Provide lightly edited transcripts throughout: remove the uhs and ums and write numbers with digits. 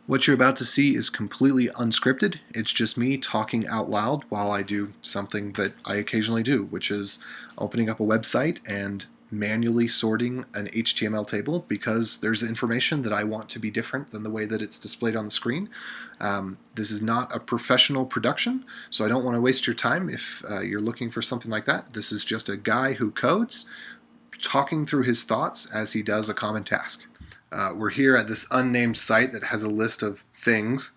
What you're about to see is completely unscripted. It's just me talking out loud while I do something that I occasionally do, which is opening up a website and manually sorting an HTML table because there's information that I want to be different than the way that it's displayed on the screen. This is not a professional production, so I don't want to waste your time if you're looking for something like that. This is just a guy who codes, talking through his thoughts as he does a common task. We're here at this unnamed site that has a list of things,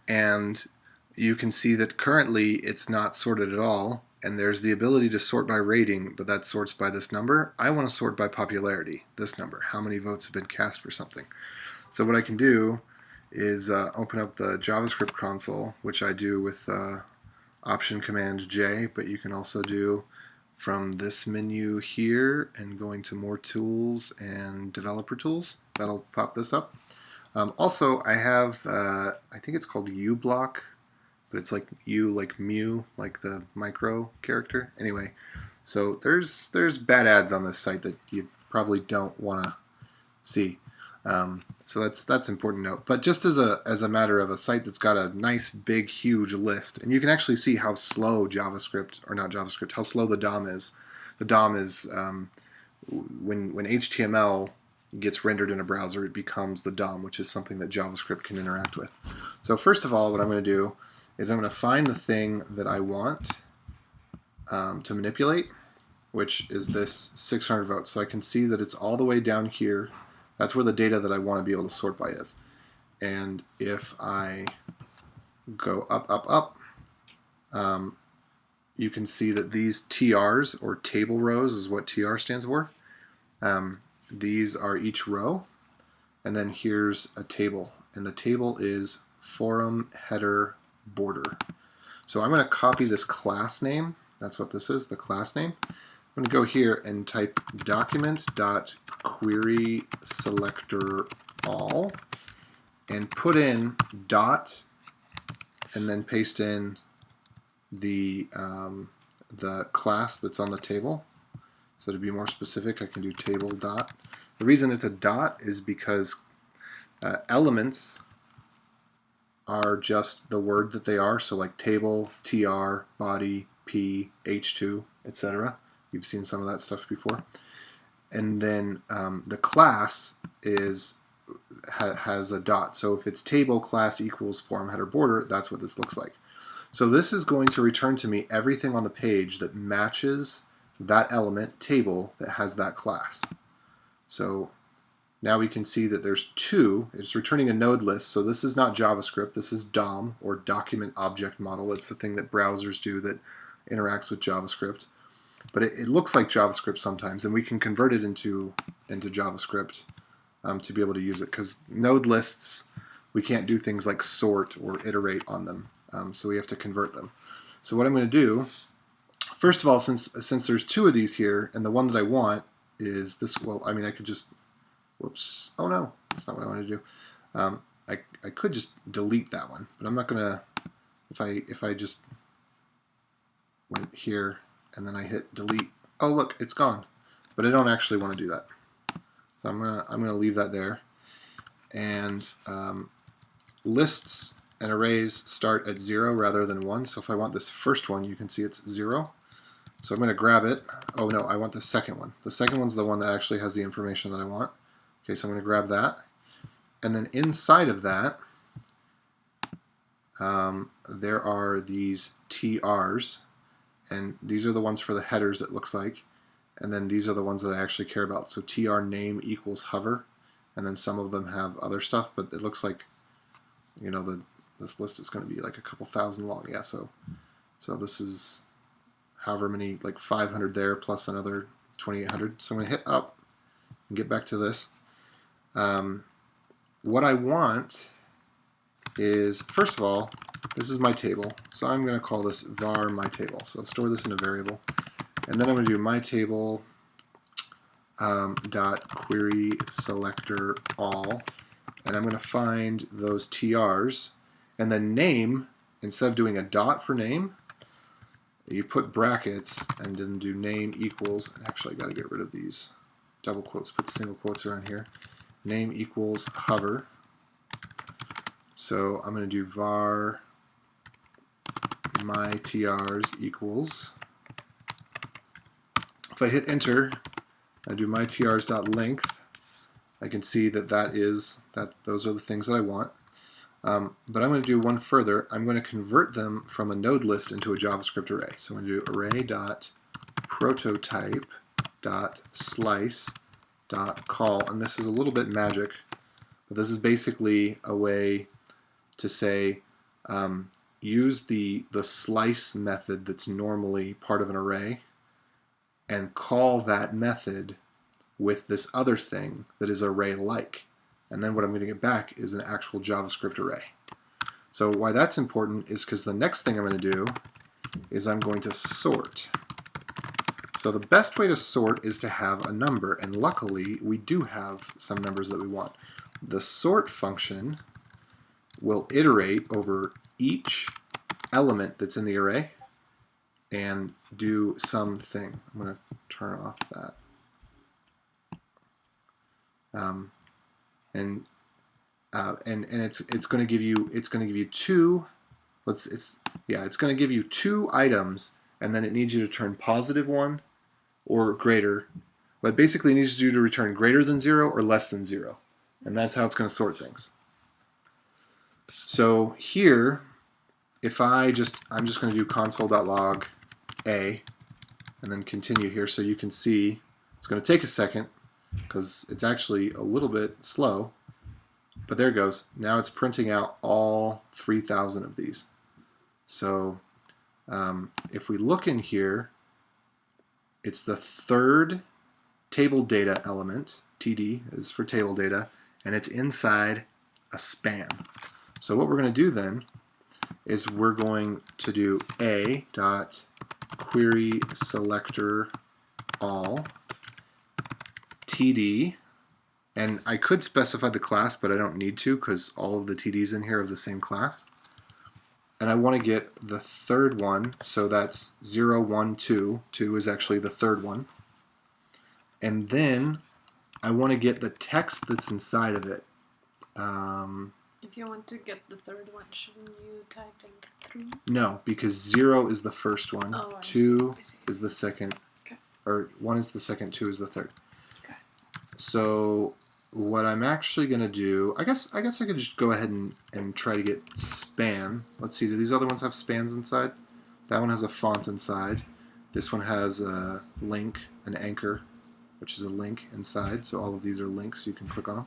and you can see that currently it's not sorted at all, and there's the ability to sort by rating, but that sorts by this number. I want to sort by popularity, this number, how many votes have been cast for something. So what I can do is open up the JavaScript console, which I do with Option Command J, but you can also do from this menu here and going to more tools and developer tools. That'll pop this up. Also, I have, I think it's called uBlock, but it's like U like Mew, like the micro character. Anyway, so there's bad ads on this site that you probably don't want to see. So that's important to note. But just as a matter of a site that's got a nice big huge list, and you can actually see how slow JavaScript, or not JavaScript, how slow the DOM is. The DOM is when HTML gets rendered in a browser, it becomes the DOM, which is something that JavaScript can interact with. So first of all, what I'm going to do is I'm going to find the thing that I want to manipulate, which is this 600 votes. So I can see that it's all the way down here. That's where the data that I want to be able to sort by is. And if I go up, up, up, you can see that these TRs, or table rows, is what TR stands for. These are each row. And then here's a table. And the table is forum header border. So I'm going to copy this class name. That's what this is, the class name. I'm going to go here and type document.querySelectorAll and put in dot and then paste in the class that's on the table. So to be more specific, I can do table dot. The reason it's a dot is because elements are just the word that they are. So like table, tr, body, p, h2, etc. You've seen some of that stuff before. And then the class has a dot. So if it's table class equals forum header border, that's what this looks like. So this is going to return to me everything on the page that matches that element table that has that class. So now we can see that there's two. It's returning a node list. So this is not JavaScript. This is DOM, or Document Object Model. It's the thing that browsers do that interacts with JavaScript. But it looks like JavaScript sometimes, and we can convert it into JavaScript to be able to use it, because node lists, we can't do things like sort or iterate on them, so we have to convert them. So what I'm going to do, first of all, since there's two of these here, and the one that I want is this, well, I mean, I could just, whoops, oh no, that's not what I want to do. I could just delete that one, but I'm not going to, if I just went here, and then I hit delete. Oh look, it's gone. But I don't actually want to do that. So I'm gonna leave that there. And lists and arrays start at 0 rather than 1. So if I want this first one, you can see it's 0. So I'm gonna grab it. Oh no, I want the second one. The second one's the one that actually has the information that I want. Okay, so I'm gonna grab that. And then inside of that, there are these TRs. And these are the ones for the headers, it looks like. And then these are the ones that I actually care about. So tr name equals hover. And then some of them have other stuff, but it looks like, you know, this list is going to be like a couple thousand long. Yeah, so this is however many, like 500 there plus another 2,800. So I'm going to hit up and get back to this. What I want is, first of all, this is my table, so I'm going to call this var my table. So store this in a variable, and then I'm going to do my table dot query selector all, and I'm going to find those TRs, and then name, instead of doing a dot for name, you put brackets and then do name equals, and actually I got to get rid of these double quotes, put single quotes around here. Name equals hover. So I'm going to do var myTRs equals. If I hit enter, I do myTRs.length. I can see that those are the things that I want. But I'm going to do one further. I'm going to convert them from a node list into a JavaScript array. So I'm going to do array.prototype.slice.call, and this is a little bit magic, but this is basically a way to say use the slice method that's normally part of an array and call that method with this other thing that is array-like. And then what I'm going to get back is an actual JavaScript array. So why that's important is because the next thing I'm going to do is I'm going to sort. So the best way to sort is to have a number, and luckily we do have some numbers that we want. The sort function will iterate over each element that's in the array and do something. I'm going to turn off that. And it's going to give you two. It's going to give you two items, and then it needs you to turn +1 or greater. But basically, it needs you to return greater than 0 or less than 0, and that's how it's going to sort things. So here, I'm just going to do console.log a, and then continue here, so you can see it's going to take a second because it's actually a little bit slow. But there it goes. Now it's printing out all 3,000 of these. So if we look in here, it's the third table data element. TD is for table data, and it's inside a span. So what we're going to do then is we're going to do a.querySelectorAll TD. And I could specify the class, but I don't need to because all of the TDs in here are the same class. And I want to get the third one, so that's 0, 1, 2. 2 is actually the third one. And then I want to get the text that's inside of it. If you want to get the third one, shouldn't you type in 3? No, because 0 is the first one, oh, 2 I see. is the second, okay. Or 1 is the second, 2 is the third. Okay. So what I'm actually going to do, I guess I could just go ahead and try to get span. Let's see, do these other ones have spans inside? That one has a font inside. This one has a link, an anchor, which is a link inside. So all of these are links. You can click on them.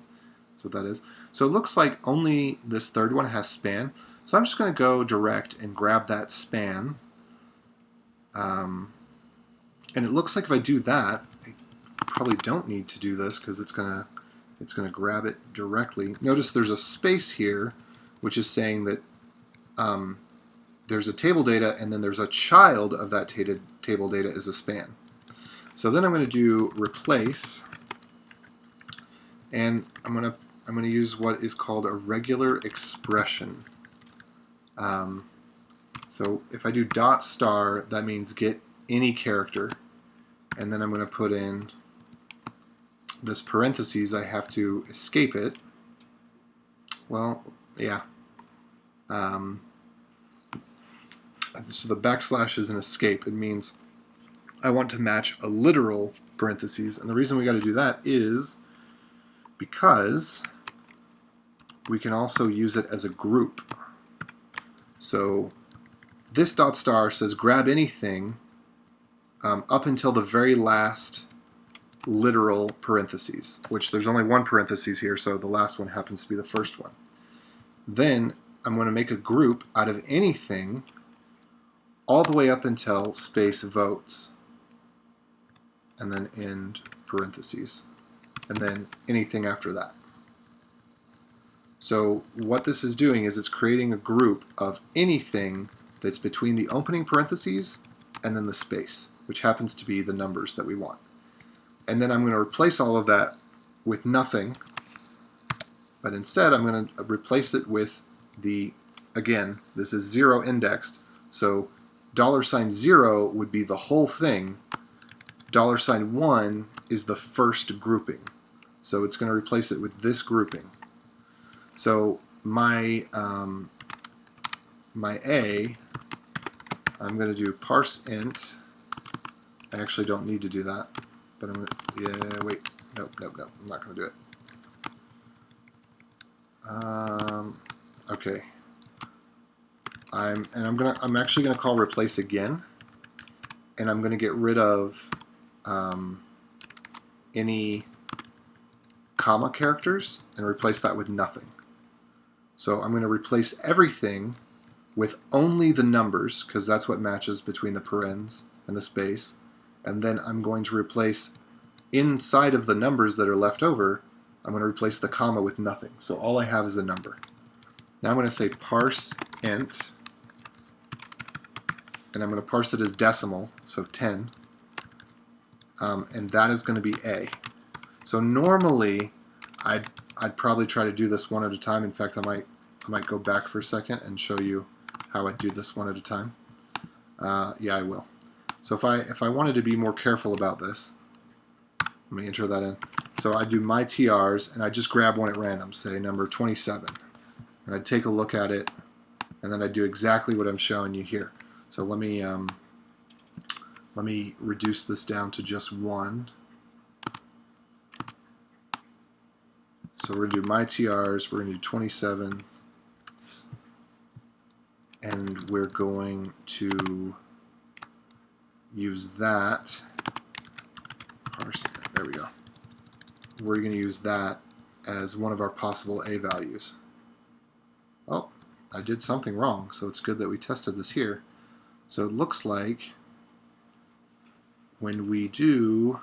That's what that is. So it looks like only this third one has span. So I'm just going to go direct and grab that span. And it looks like if I do that, I probably don't need to do this because it's going to grab it directly. Notice there's a space here, which is saying that there's a table data, and then there's a child of that table data is a span. So then I'm going to do replace, and I'm going to use what is called a regular expression. So if I do dot star, that means get any character, and then I'm going to put in this parentheses. I have to escape it. Well, yeah. So the backslash is an escape. It means I want to match a literal parentheses, and the reason we got to do that is because we can also use it as a group. So this dot star says grab anything up until the very last literal parentheses, which there's only one parentheses here, so the last one happens to be the first one. Then I'm going to make a group out of anything all the way up until space votes, and then end parentheses, and then anything after that. So what this is doing is it's creating a group of anything that's between the opening parentheses and then the space, which happens to be the numbers that we want. And then I'm going to replace all of that with nothing, but instead I'm going to replace it with the, again, this is 0 indexed, so $0 would be the whole thing. $1 is the first grouping. So it's going to replace it with this grouping. So my A, I'm going to do parse int. I actually don't need to do that, but I'm going to, yeah, wait, nope, I'm not going to do it. Okay. I'm actually going to call replace again, and I'm going to get rid of any comma characters and replace that with nothing. So I'm going to replace everything with only the numbers, because that's what matches between the parens and the space. And then I'm going to replace inside of the numbers that are left over, I'm going to replace the comma with nothing. So all I have is a number. Now I'm going to say parse int, and I'm going to parse it as decimal, so 10. And that is going to be A. So normally, I'd probably try to do this one at a time. In fact, I might go back for a second and show you how I do this one at a time. Yeah, I will. So if I wanted to be more careful about this, let me enter that in. So I do my TRs, and I just grab one at random, say number 27. And I'd take a look at it, and then I'd do exactly what I'm showing you here. So let me reduce this down to just 1. So we're going to do my TRs, we're going to do 27, and we're going to use that. There we go. We're going to use that as one of our possible A values. Oh, I did something wrong, so it's good that we tested this here. So it looks like when we do,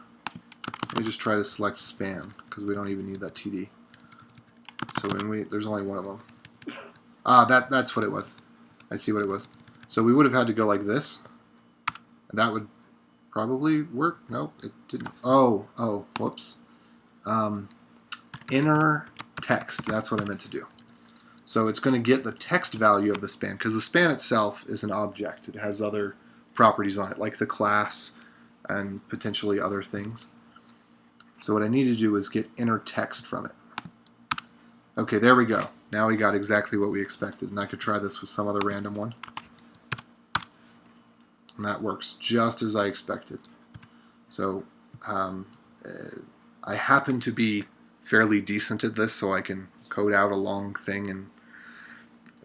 let me just try to select span, because we don't even need that TD. So when there's only one of them. Ah, that's what it was. I see what it was. So we would have had to go like this, and that would probably work. Nope, it didn't. Oh, whoops. Inner text, that's what I meant to do. So it's going to get the text value of the span, because the span itself is an object. It has other properties on it, like the class and potentially other things. So what I need to do is get inner text from it. Okay, there we go. Now we got exactly what we expected, and I could try this with some other random one. And that works just as I expected. So I happen to be fairly decent at this, so I can code out a long thing and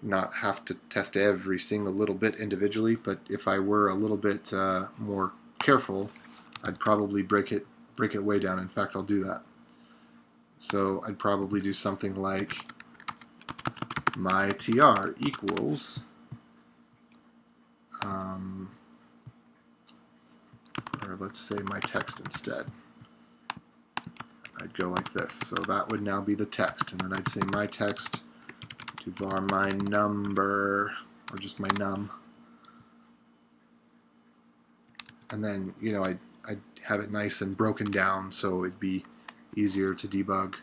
not have to test every single little bit individually. But if I were a little bit more careful, I'd probably break it way down. In fact, I'll do that. So I'd probably do something like my tr equals or let's say my text instead. I'd go like this. So that would now be the text, and then I'd say my text to var my number, or just my num. And then, you know, I'd have it nice and broken down so it'd be easier to debug.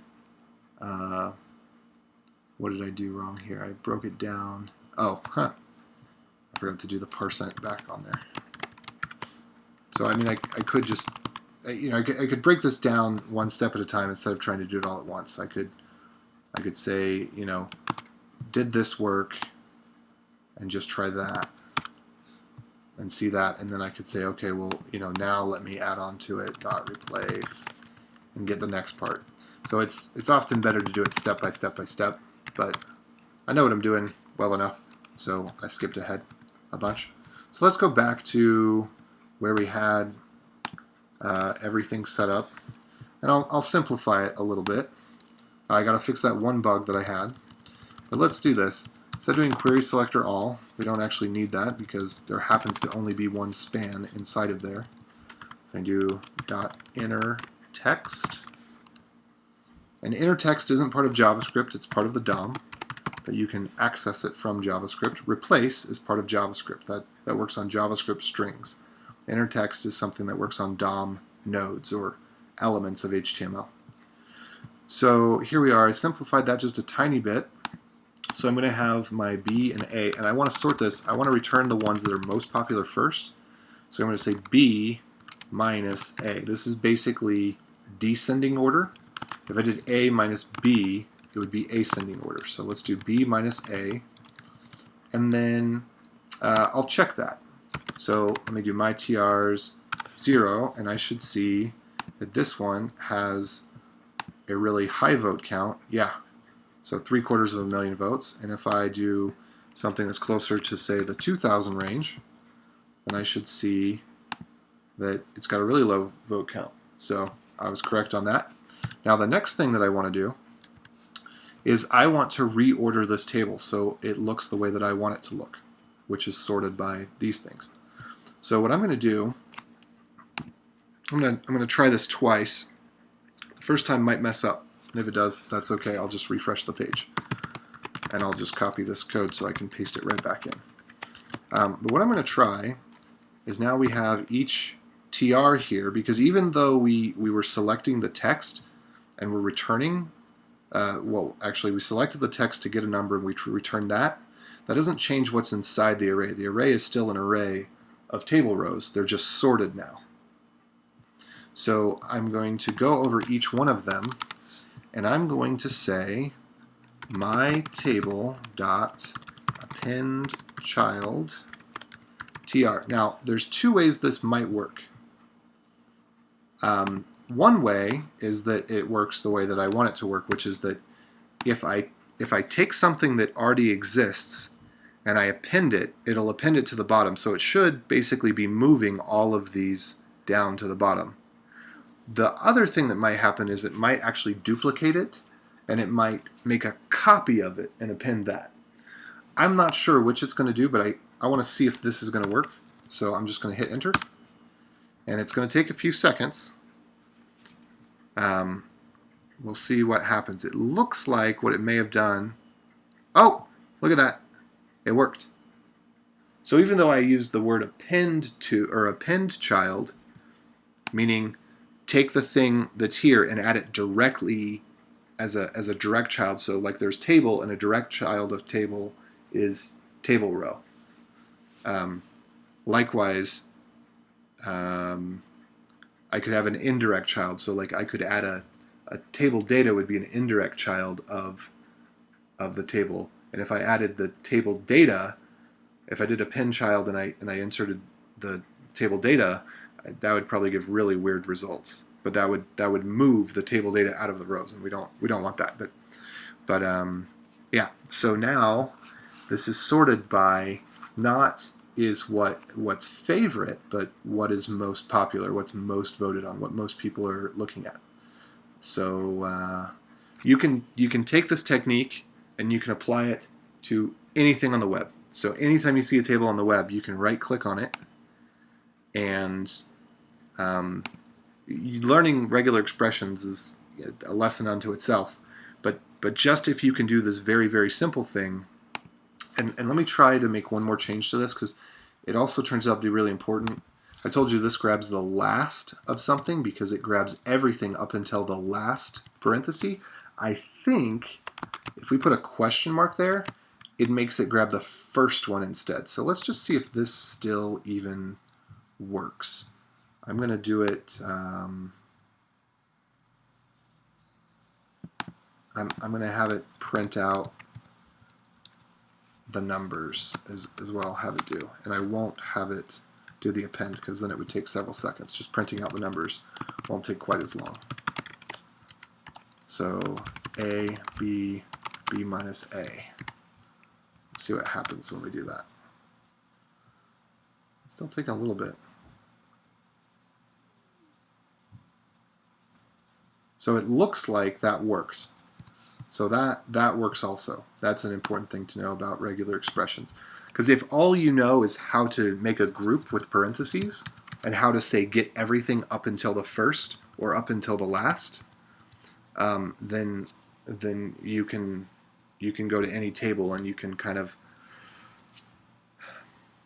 What did I do wrong here? I broke it down. Oh, I forgot to do the % back on there. So I mean, I could just, you know, I could break this down one step at a time instead of trying to do it all at once. I could say, you know, did this work, and just try that and see that, and then I could say, okay, well, you know, now let me add on to it dot replace and get the next part. So it's often better to do it step by step by step, but I know what I'm doing well enough, so I skipped ahead a bunch. So let's go back to where we had everything set up, and I'll simplify it a little bit. I got to fix that one bug that I had, but let's do this. Instead of doing query selector all, we don't actually need that because there happens to only be one span inside of there. So I do dot inner text. And inner text isn't part of JavaScript, it's part of the DOM, but you can access it from JavaScript. Replace is part of JavaScript. That works on JavaScript strings. Inner text is something that works on DOM nodes or elements of HTML. So here we are. I simplified that just a tiny bit. So I'm going to have my B and A, and I want to sort this. I want to return the ones that are most popular first. So I'm going to say B minus A. This is basically descending order. If I did A minus B, it would be ascending order. So let's do B minus A, and then I'll check that. So let me do my TRs 0, and I should see that this one has a really high vote count. Yeah, so 750,000 votes. And if I do something that's closer to, say, the 2,000 range, then I should see that it's got a really low vote count. So I was correct on that. Now the next thing that I want to do is I want to reorder this table so it looks the way that I want it to look, which is sorted by these things. So what I'm going to do, I'm going to try this twice. The first time might mess up, and if it does, that's okay. I'll just refresh the page, and I'll just copy this code so I can paste it right back in. But what I'm going to try is now we have each TR here, because even though we were selecting the text and we're returning, well, actually we selected the text to get a number and we returned that, that doesn't change what's inside the array. The array is still an array of table rows. They're just sorted now. So I'm going to go over each one of them, and I'm going to say my table dot append child tr. Now there's two ways this might work. One way is that it works the way that I want it to work, which is that if I take something that already exists and I append it, it'll append it to the bottom. So it should basically be moving all of these down to the bottom. The other thing that might happen is it might actually duplicate it, and it might make a copy of it and append that. I'm not sure which it's going to do, but I want to see if this is going to work. So I'm just going to hit enter, and it's going to take a few seconds. We'll see what happens. It looks like what it may have done. Oh, look at that. It worked. So even though I used the word append to, or append child, meaning take the thing that's here and add it directly as a direct child. So like there's table, and a direct child of table is table row. Likewise, I could have an indirect child. So like I could add a table data would be an indirect child of the table. And if I added the table data, if I did append child and I inserted the table data, that would probably give really weird results. But that would move the table data out of the rows, and we don't want that. But yeah. So now this is sorted by not is what's favorite, but what is most popular, what's most voted on, what most people are looking at. So you can take this technique and you can apply it to anything on the web. So anytime you see a table on the web, you can right-click on it, and learning regular expressions is a lesson unto itself. But just if you can do this very, very simple thing, and let me try to make one more change to this, because it also turns out to be really important. I told you this grabs the last of something because it grabs everything up until the last parenthesis. I think if we put a question mark there, it makes it grab the first one instead. So let's just see if this still even works. I'm going to do it. I'm going to have it print out the numbers is what I'll have it do. And I won't have it do the append, because then it would take several seconds. Just printing out the numbers won't take quite as long. So A, B, B minus A. Let's see what happens when we do that. It's still taking a little bit. So it looks like that worked. So that works also. That's an important thing to know about regular expressions. Because if all you know is how to make a group with parentheses and how to say get everything up until the first or up until the last, then you can go to any table and you can kind of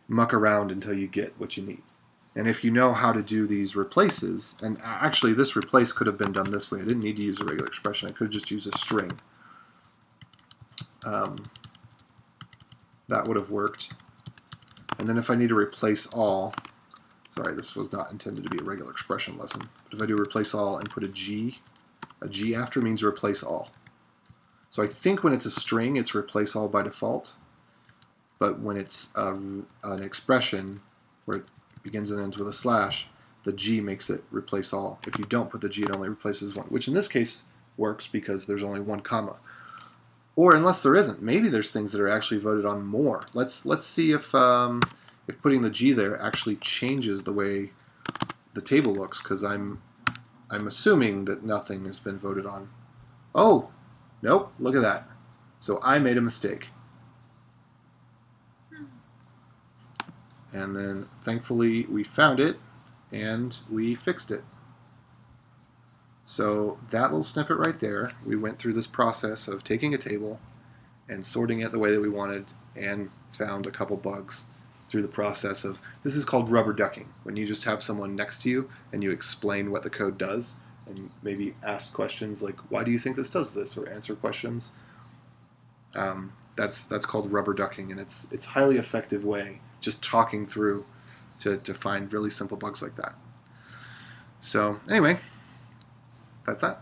muck around until you get what you need. And if you know how to do these replaces, and actually this replace could have been done this way. I didn't need to use a regular expression. I could have just used a string. That would have worked. And then if I need to replace all, sorry, this was not intended to be a regular expression lesson, but if I do replace all and put a G after means replace all. So I think when it's a string, it's replace all by default. But when it's an expression where it begins and ends with a slash, the G makes it replace all. If you don't put the G, it only replaces one, which in this case works because there's only one comma. Or unless there isn't, maybe there's things that are actually voted on more. Let's see if putting the G there actually changes the way the table looks, because I'm assuming that nothing has been voted on. Oh, nope, look at that. So I made a mistake. And then thankfully we found it and we fixed it. So that little snippet right there, we went through this process of taking a table and sorting it the way that we wanted and found a couple bugs through the process of, this is called rubber ducking, when you just have someone next to you and you explain what the code does and maybe ask questions like, why do you think this does this, or answer questions. That's called rubber ducking, and it's a highly effective way, just talking through to find really simple bugs like that. So anyway, that's that.